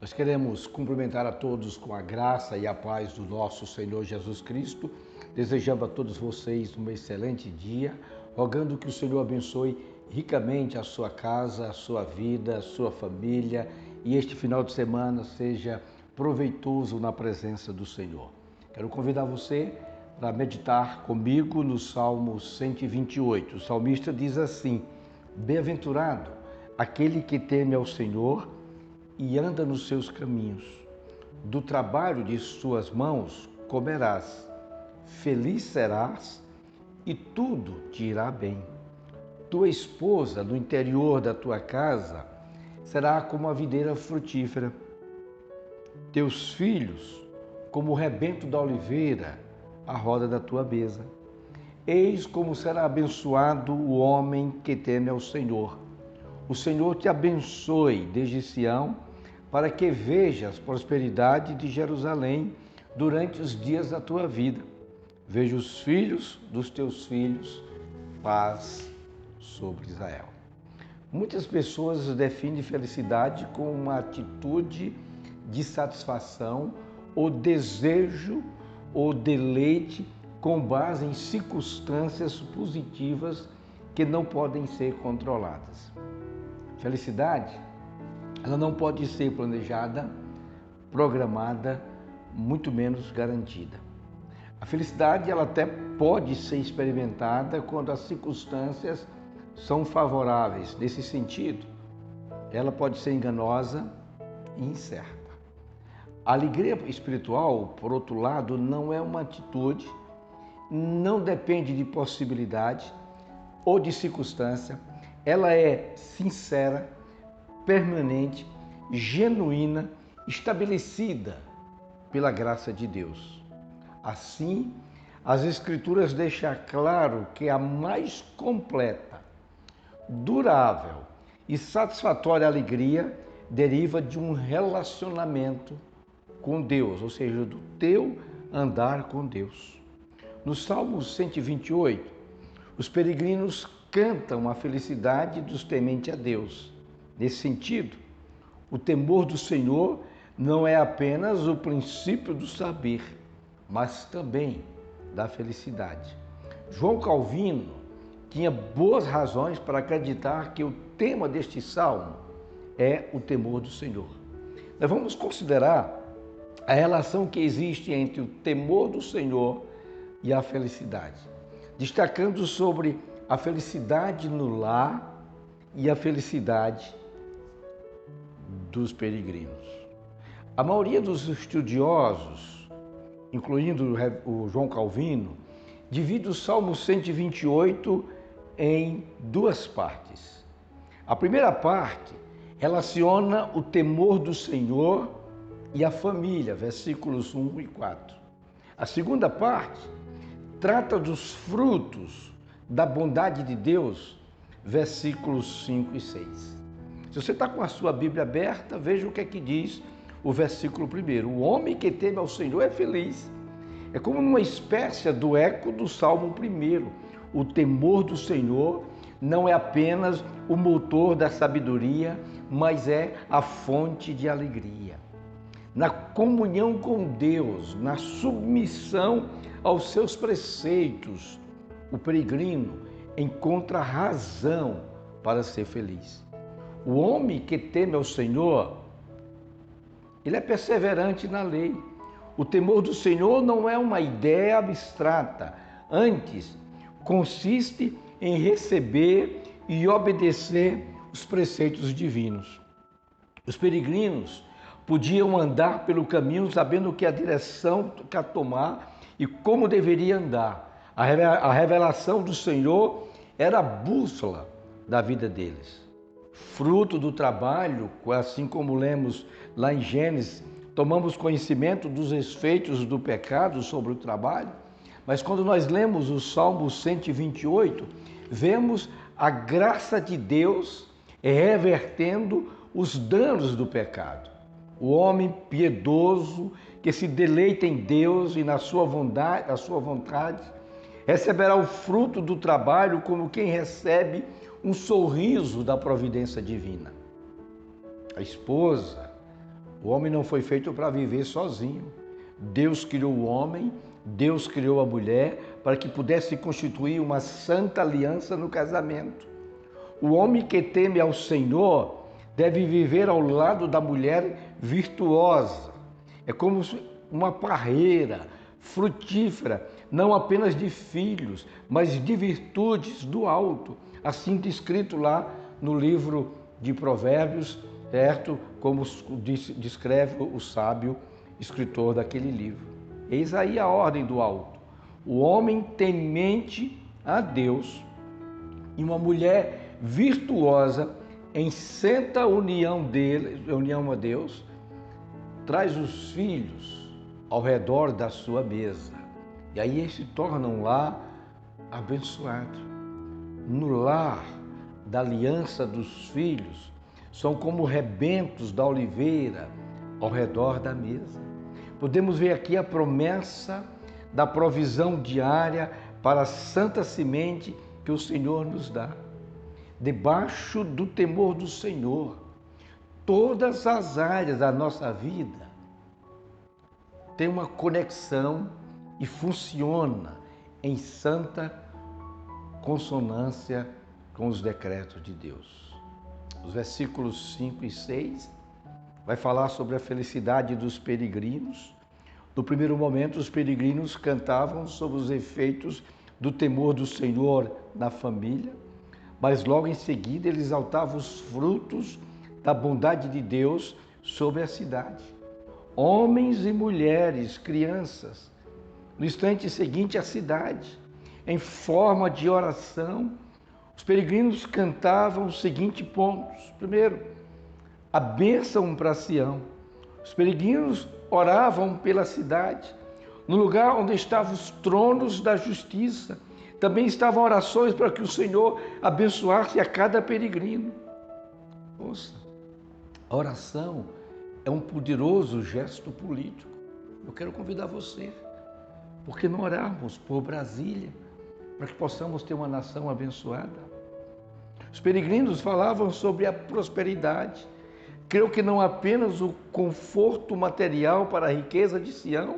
Nós queremos cumprimentar a todos com a graça e a paz do nosso Senhor Jesus Cristo, desejando a todos vocês um excelente dia, rogando que o Senhor abençoe ricamente a sua casa, a sua vida, a sua família e este final de semana seja proveitoso na presença do Senhor. Quero convidar você para meditar comigo no Salmo 128. O salmista diz assim: Bem-aventurado aquele que teme ao Senhor e anda nos seus caminhos. Do trabalho de suas mãos comerás, feliz serás e tudo te irá bem. Tua esposa no interior da tua casa será como a videira frutífera, teus filhos como o rebento da oliveira à roda da tua mesa. Eis como será abençoado o homem que teme ao Senhor. O Senhor te abençoe desde Sião, para que vejas prosperidade de Jerusalém durante os dias da tua vida. Veja os filhos dos teus filhos, paz sobre Israel. Muitas pessoas definem felicidade com uma atitude de satisfação ou desejo ou deleite com base em circunstâncias positivas que não podem ser controladas. Felicidade, ela não pode ser planejada, programada, muito menos garantida. A felicidade, ela até pode ser experimentada quando as circunstâncias são favoráveis. Nesse sentido, ela pode ser enganosa e incerta. A alegria espiritual, por outro lado, não é uma atitude, não depende de possibilidade ou de circunstância. Ela é sincera, permanente, genuína, estabelecida pela graça de Deus. Assim, as Escrituras deixam claro que a mais completa, durável e satisfatória alegria deriva de um relacionamento com Deus, ou seja, do teu andar com Deus. No Salmo 128, os peregrinos cantam a felicidade dos tementes a Deus. Nesse sentido, o temor do Senhor não é apenas o princípio do saber, mas também da felicidade. João Calvino tinha boas razões para acreditar que o tema deste salmo é o temor do Senhor. Nós vamos considerar a relação que existe entre o temor do Senhor e a felicidade, destacando sobre a felicidade no lar e a felicidade dos peregrinos. A maioria dos estudiosos, incluindo o João Calvino, divide o Salmo 128 em duas partes. A primeira parte relaciona o temor do Senhor e a família, versículos 1 e 4. A segunda parte trata dos frutos da bondade de Deus, versículos 5 e 6. Se você está com a sua Bíblia aberta, veja o que é que diz o versículo 1. O homem que teme ao Senhor é feliz. É como uma espécie do eco do Salmo 1. O temor do Senhor não é apenas o motor da sabedoria, mas é a fonte de alegria. Na comunhão com Deus, na submissão aos seus preceitos, o peregrino encontra razão para ser feliz. O homem que teme ao Senhor, ele é perseverante na lei. O temor do Senhor não é uma ideia abstrata, antes consiste em receber e obedecer os preceitos divinos. Os peregrinos podiam andar pelo caminho sabendo que a direção que a tomar e como deveria andar. A revelação do Senhor era a bússola da vida deles. Fruto do trabalho, assim como lemos lá em Gênesis, tomamos conhecimento dos efeitos do pecado sobre o trabalho, mas quando nós lemos o Salmo 128, vemos a graça de Deus revertendo os danos do pecado. O homem piedoso que se deleita em Deus e na sua vontade, receberá o fruto do trabalho como quem recebe um sorriso da providência divina. A esposa, O homem não foi feito para viver sozinho. Deus criou o homem, Deus criou a mulher para que pudesse constituir uma santa aliança no casamento. O homem que teme ao Senhor deve viver ao lado da mulher virtuosa. É como uma parreira frutífera, não apenas de filhos, mas de virtudes do alto. Assim descrito lá no livro de Provérbios, certo? Como descreve o sábio escritor daquele livro. Eis aí a ordem do alto. O homem temente a Deus e uma mulher virtuosa em santa união a Deus, traz os filhos ao redor da sua mesa. E aí eles se tornam um lar abençoado. No lar da aliança dos filhos, são como rebentos da oliveira ao redor da mesa. Podemos ver aqui a promessa da provisão diária para a santa semente que o Senhor nos dá. Debaixo do temor do Senhor, todas as áreas da nossa vida têm uma conexão e funciona em santa consonância com os decretos de Deus. Os versículos 5 e 6 vai falar sobre a felicidade dos peregrinos. No primeiro momento, os peregrinos cantavam sobre os efeitos do temor do Senhor na família, mas logo em seguida eles exaltavam os frutos da bondade de Deus sobre a cidade. Homens e mulheres, crianças, no instante seguinte a cidade, em forma de oração, os peregrinos cantavam os seguintes pontos. Primeiro, a bênção para Sião. Os peregrinos oravam pela cidade, no lugar onde estavam os tronos da justiça. Também estavam orações para que o Senhor abençoasse a cada peregrino. Ouça, a oração é um poderoso gesto político. Eu quero convidar você, porque não orarmos por Brasília, para que possamos ter uma nação abençoada. Os peregrinos falavam sobre a prosperidade. Creio que não apenas o conforto material para a riqueza de Sião,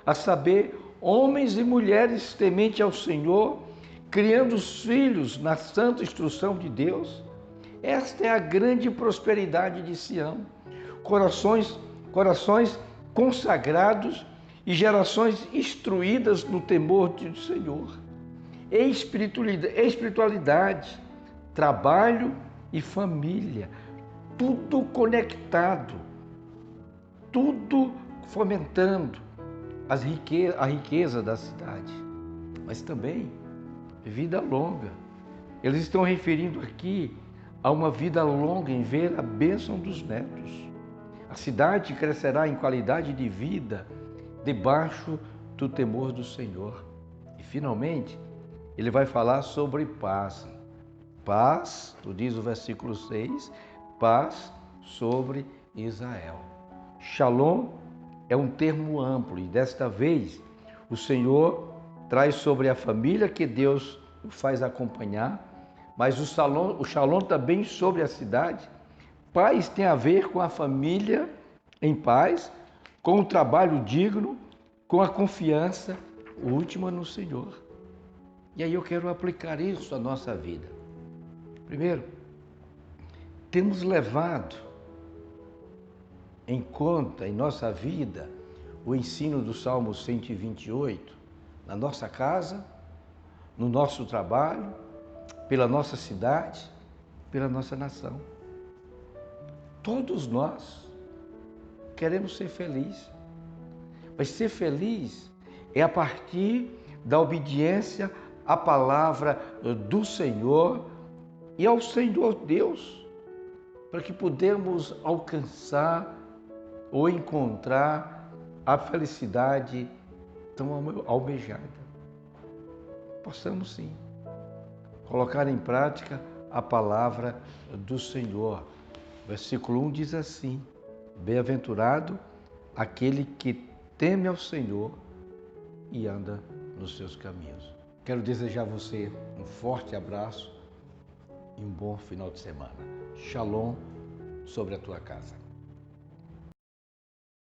a saber, homens e mulheres temente ao Senhor, criando os filhos na santa instrução de Deus. Esta é a grande prosperidade de Sião. Corações consagrados e gerações instruídas no temor do Senhor. Espiritualidade, trabalho e família, tudo conectado, tudo fomentando a riqueza da cidade, mas também vida longa. Eles estão referindo aqui a uma vida longa em ver a bênção dos netos. A cidade crescerá em qualidade de vida debaixo do temor do Senhor. E finalmente, ele vai falar sobre paz. Paz, diz o versículo 6, paz sobre Israel. Shalom é um termo amplo e desta vez o Senhor traz sobre a família que Deus o faz acompanhar, mas o shalom também sobre a cidade. Paz tem a ver com a família em paz, com o trabalho digno, com a confiança última no Senhor. E aí eu quero aplicar isso à nossa vida. Primeiro, temos levado em conta em nossa vida o ensino do Salmo 128, na nossa casa, no nosso trabalho, pela nossa cidade, pela nossa nação. Todos nós queremos ser felizes, mas ser feliz é a partir da obediência à palavra do Senhor e ao Senhor Deus, para que podemos alcançar ou encontrar a felicidade tão almejada. Possamos sim colocar em prática a palavra do Senhor. Versículo 1 diz assim: bem-aventurado aquele que teme ao Senhor e anda nos seus caminhos. Quero desejar a você um forte abraço e um bom final de semana. Shalom sobre a tua casa.